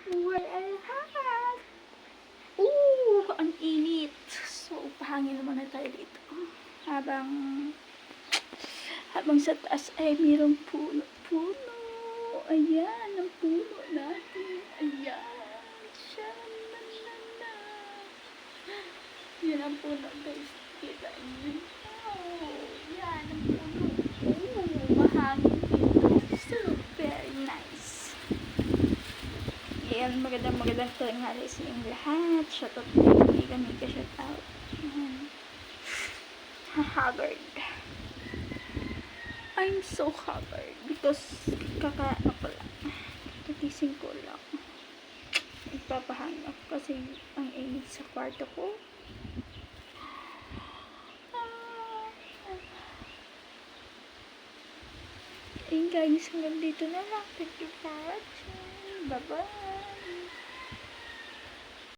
Buhay ay lahat. Ang init. So, pahangin naman na tayo dito. Habang sa taas ay mayroong puno. Ayan, ang puno natin. Ayan. Sha-la-la-la. Yan ang puno, guys. Kita niyo. Yan ang puno. Mahangin dito. So, very nice. Ayan, magandang tanghali sa inyong lahat. Shoutout po yung kami ka-shoutout. Haggard. I'm so haggard because kakaano ko lang. Nagising ko lang. Nagpapahangin ako kasi ang init sa kwarto ko. Ayun guys, hanggang dito na lang. Thank you for watching. Bye-bye.